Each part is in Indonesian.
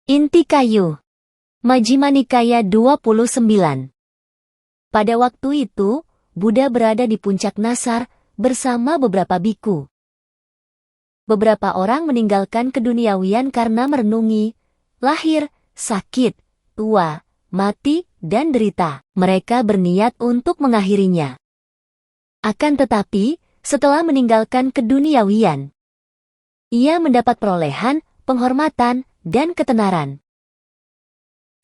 Inti kayu. Majjhima Nikaya 29. Pada waktu itu, Buddha berada di puncak Nasar bersama beberapa biku. Beberapa orang meninggalkan keduniawian karena merenungi lahir, sakit, tua, mati, dan derita. Mereka berniat untuk mengakhirinya. Akan tetapi, setelah meninggalkan keduniawian, ia mendapat perolehan, penghormatan, dan ketenaran.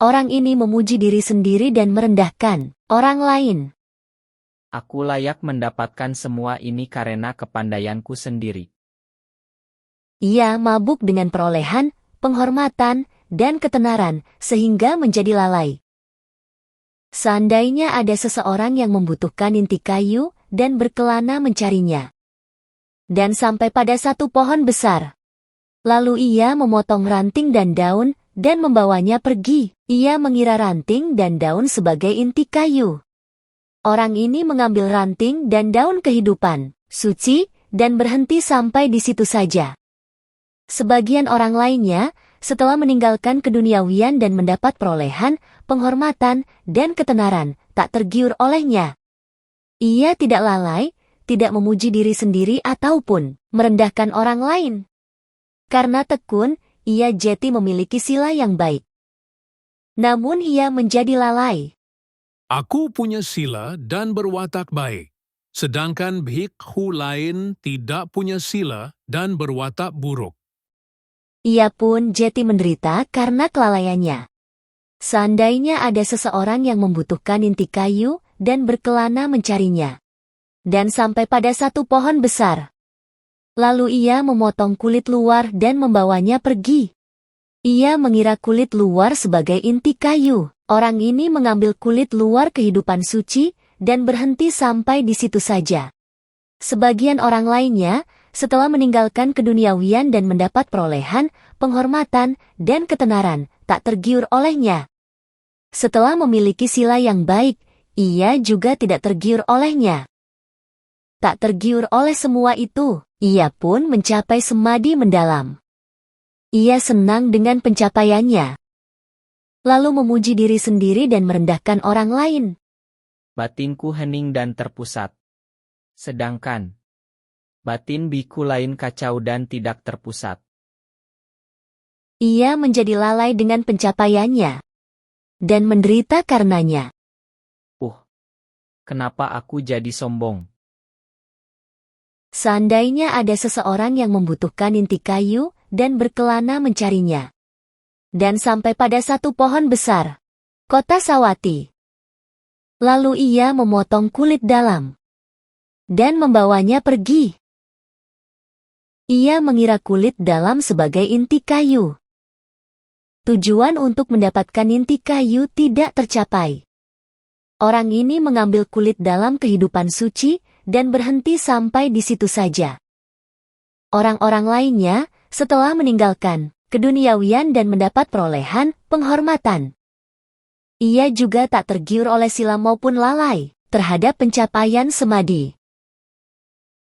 Orang ini memuji diri sendiri dan merendahkan orang lain. Aku layak mendapatkan semua ini karena kepandaianku sendiri. Ia mabuk dengan perolehan, penghormatan, dan ketenaran sehingga menjadi lalai. Seandainya ada seseorang yang membutuhkan inti kayu dan berkelana mencarinya, dan sampai pada satu pohon besar, lalu ia memotong ranting dan daun dan membawanya pergi. Ia mengira ranting dan daun sebagai inti kayu. Orang ini mengambil ranting dan daun kehidupan suci dan berhenti sampai di situ saja. Sebagian orang lainnya, setelah meninggalkan keduniawian dan mendapat perolehan, penghormatan, dan ketenaran, tak tergiur olehnya. Ia tidak lalai, tidak memuji diri sendiri ataupun merendahkan orang lain. Karena tekun, ia jeti memiliki sila yang baik. Namun ia menjadi lalai. Aku punya sila dan berwatak baik, sedangkan bhikkhu lain tidak punya sila dan berwatak buruk. Ia pun jeti menderita karena kelalaiannya. Seandainya ada seseorang yang membutuhkan inti kayu dan berkelana mencarinya, dan sampai pada satu pohon besar, lalu ia memotong kulit luar dan membawanya pergi. Ia mengira kulit luar sebagai inti kayu. Orang ini mengambil kulit luar kehidupan suci dan berhenti sampai di situ saja. Sebagian orang lainnya, setelah meninggalkan keduniawian dan mendapat perolehan, penghormatan, dan ketenaran, tak tergiur olehnya. Setelah memiliki sila yang baik, ia juga tidak tergiur olehnya. Tak tergiur oleh semua itu, ia pun mencapai samadhi mendalam. Ia senang dengan pencapaiannya, lalu memuji diri sendiri dan merendahkan orang lain. Batinku hening dan terpusat. Sedangkan batin biku lain kacau dan tidak terpusat. Ia menjadi lalai dengan pencapaiannya dan menderita karenanya. Kenapa aku jadi sombong? Seandainya ada seseorang yang membutuhkan inti kayu dan berkelana mencarinya, dan sampai pada satu pohon besar, kota Sawati, lalu ia memotong kulit dalam dan membawanya pergi. Ia mengira kulit dalam sebagai inti kayu. Tujuan untuk mendapatkan inti kayu tidak tercapai. Orang ini mengambil kulit dalam kehidupan suci dan berhenti sampai di situ saja. Orang-orang lainnya, setelah meninggalkan keduniawian dan mendapat perolehan, penghormatan, ia juga tak tergiur oleh sila maupun lalai terhadap pencapaian samadhi.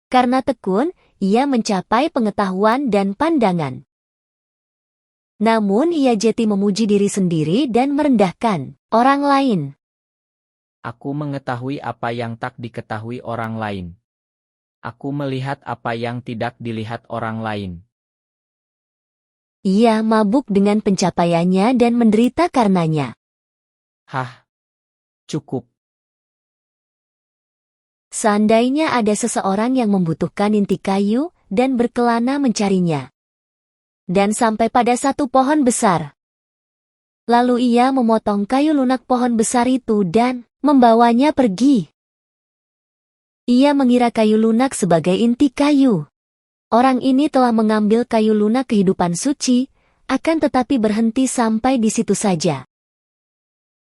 Karena tekun, ia mencapai pengetahuan dan pandangan. Namun ia jeti memuji diri sendiri dan merendahkan orang lain. Aku mengetahui apa yang tak diketahui orang lain. Aku melihat apa yang tidak dilihat orang lain. Ia mabuk dengan pencapaiannya dan menderita karenanya. Cukup. Seandainya ada seseorang yang membutuhkan inti kayu dan berkelana mencarinya, dan sampai pada satu pohon besar, lalu ia memotong kayu lunak pohon besar itu dan membawanya pergi. Ia mengira kayu lunak sebagai inti kayu. Orang ini telah mengambil kayu lunak kehidupan suci, akan tetapi berhenti sampai di situ saja.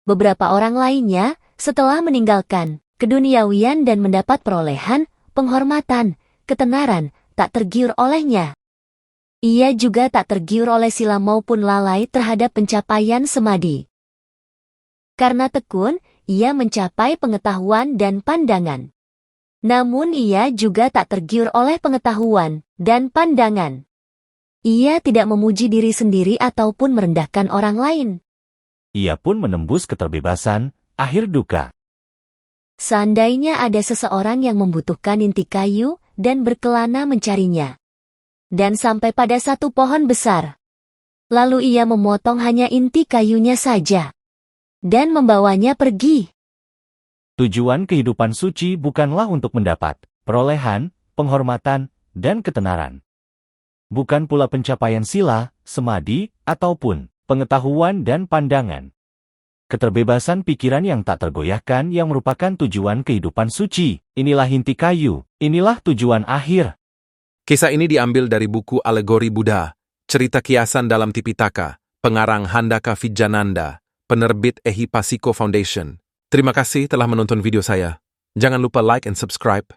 Beberapa orang lainnya, setelah meninggalkan keduniawian dan mendapat perolehan, penghormatan, ketenaran, tak tergiur olehnya. Ia juga tak tergiur oleh sila maupun lalai terhadap pencapaian samadhi. Karena tekun, ia mencapai pengetahuan dan pandangan. Namun ia juga tak tergiur oleh pengetahuan dan pandangan. Ia tidak memuji diri sendiri ataupun merendahkan orang lain. Ia pun menembus keterbebasan, akhir duka. Seandainya ada seseorang yang membutuhkan inti kayu dan berkelana mencarinya, dan sampai pada satu pohon besar. Lalu ia memotong hanya inti kayunya saja, dan membawanya pergi. Tujuan kehidupan suci bukanlah untuk mendapat perolehan, penghormatan, dan ketenaran. Bukan pula pencapaian sila, samadhi, ataupun pengetahuan dan pandangan. Keterbebasan pikiran yang tak tergoyahkan yang merupakan tujuan kehidupan suci. Inilah inti kayu, inilah tujuan akhir. Kisah ini diambil dari buku Alegori Buddha, Cerita Kiasan dalam Tipitaka, pengarang Handaka Vijayananda, penerbit Ehipasiko Foundation. Terima kasih telah menonton video saya. Jangan lupa like and subscribe.